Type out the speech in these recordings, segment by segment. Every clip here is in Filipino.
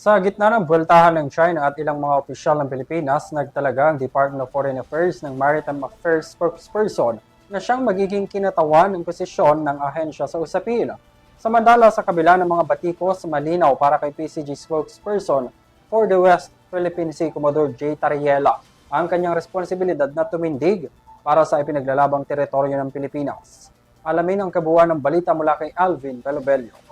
Sa gitna ng buweltahan ng China at ilang mga opisyal ng Pilipinas, nagtalaga ang Department of Foreign Affairs ng Maritime Affairs spokesperson na siyang magiging kinatawan ng posisyon ng ahensya sa usapin. Samantala sa kabila ng mga batikos, malinaw para kay PCG spokesperson for the West Philippine Sea Commodore J. Tariela ang kanyang responsibilidad na tumindig para sa ipinaglalabang teritoryo ng Pilipinas. Alamin ang kabuuan ng balita mula kay Alvin Pelobello.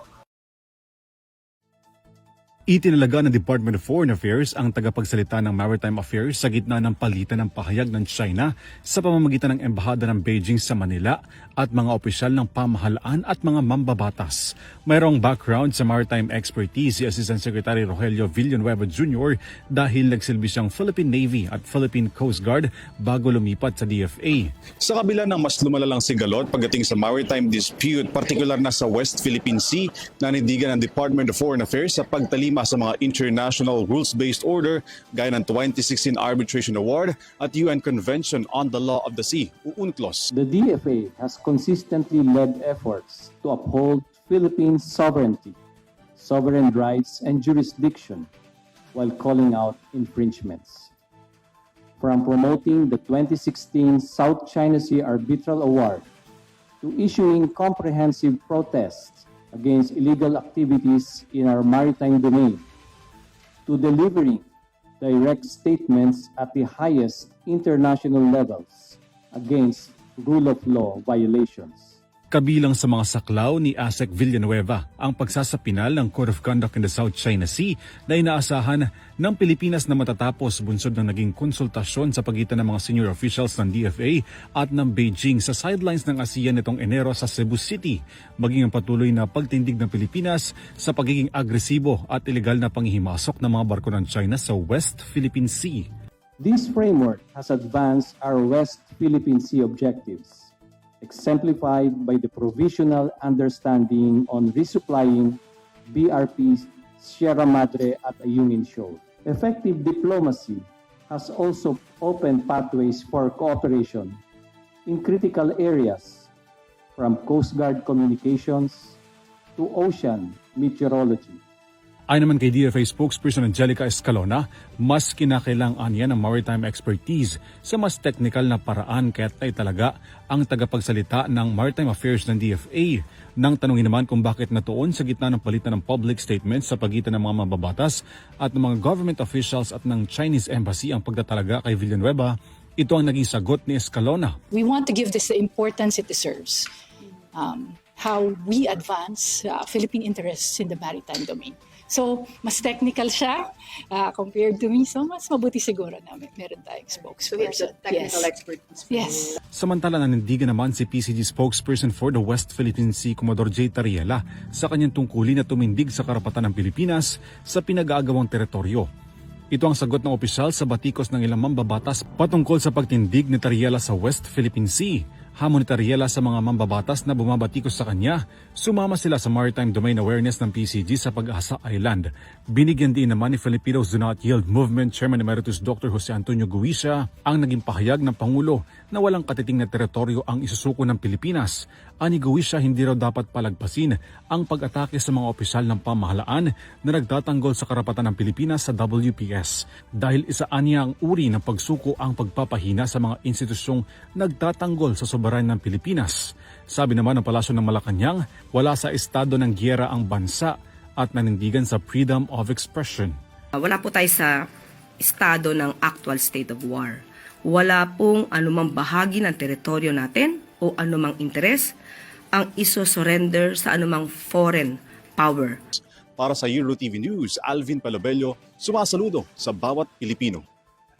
Itinalaga ng Department of Foreign Affairs ang tagapagsalita ng Maritime Affairs sa gitna ng palitan ng pahayag ng China sa pamamagitan ng Embahada ng Beijing sa Manila at mga opisyal ng pamahalaan at mga mambabatas. Mayroong background sa maritime expertise si Assistant Secretary Rogelio Villanueva Jr. dahil nagsilbi siyang Philippine Navy at Philippine Coast Guard bago lumipat sa DFA. Sa kabila ng mas lumalalang sigalot pagdating sa maritime dispute, partikular na sa West Philippine Sea, nanindigan ng Department of Foreign Affairs sa pagtalima sa mga international rules-based order gaya ng 2016 Arbitration Award at UN Convention on the Law of the Sea, UNCLOS. The DFA has consistently led efforts to uphold Philippines' sovereignty, sovereign rights, and jurisdiction while calling out infringements. From promoting the 2016 South China Sea Arbitral Award to issuing comprehensive protests against illegal activities in our maritime domain, to delivering direct statements at the highest international levels against rule of law violations. Kabilang sa mga saklaw ni ASEC Villanueva ang pagsasapinal ng Code of Conduct in the South China Sea na inaasahan ng Pilipinas na matatapos bunsod ng naging konsultasyon sa pagitan ng mga senior officials ng DFA at ng Beijing sa sidelines ng ASEAN nitong Enero sa Cebu City, maging ang patuloy na pagtindig ng Pilipinas sa pagiging agresibo at ilegal na panghihimasok ng mga barko ng China sa West Philippine Sea. This framework has advanced our West Philippine Sea objectives, exemplified by the provisional understanding on resupplying BRP Sierra Madre at Ayungin Shoal. Effective diplomacy has also opened pathways for cooperation in critical areas, from Coast Guard communications to ocean meteorology. Ayon naman kay DFA spokesperson Angelica Escalona, mas kinakailangan niya ng maritime expertise sa mas technical na paraan kaya't ay talaga ang tagapagsalita ng Maritime Affairs ng DFA. Nang tanungin naman kung bakit natuon sa gitna ng palitan ng public statements sa pagitan ng mga mababatas at ng mga government officials at ng Chinese Embassy ang pagtatalaga kay Villanueva, ito ang naging sagot ni Escalona. We want to give this the importance it deserves. How we advance Philippine interests in the maritime domain. So, mas technical siya compared to me. So, mas mabuti siguro na meron tayong spokesperson. So, technical expertise. Yes. Samantala nanindigan naman si PCG spokesperson for the West Philippine Sea Commodore J. Tariela sa kanyang tungkulin na tumindig sa karapatan ng Pilipinas sa pinag-aagawang teritoryo. Ito ang sagot ng opisyal sa batikos ng ilang mambabatas patungkol sa pagtindig ni Tariela sa West Philippine Sea. Hamon ni Tariela sa mga mambabatas na bumabatikos sa kanya, sumama sila sa Maritime Domain Awareness ng PCG sa Pag-asa Island. Binigyan din naman ni Filipinos Do Not Yield Movement Chairman Emeritus Dr. Jose Antonio Guisha ang naging pahayag ng Pangulo na walang katiting na teritoryo ang isusuko ng Pilipinas. Ani Guisha, hindi raw dapat palagpasin ang pag-atake sa mga opisyal ng pamahalaan na nagtatanggol sa karapatan ng Pilipinas sa WPS dahil isaan niya ang uri ng pagsuko ang pagpapahina sa mga institusyong nagtatanggol sa soberanya ng Pilipinas. Sabi naman ng Palasyo ng Malacanang, wala sa estado ng giyera ang bansa at nanindigan sa freedom of expression. Wala po tayo sa estado ng actual state of war. Wala pong anumang bahagi ng teritoryo natin o anumang interes ang iso-surrender sa anumang foreign power. Para sa Euro TV News, Alvin Pelobello, sumasaludo sa bawat Pilipino.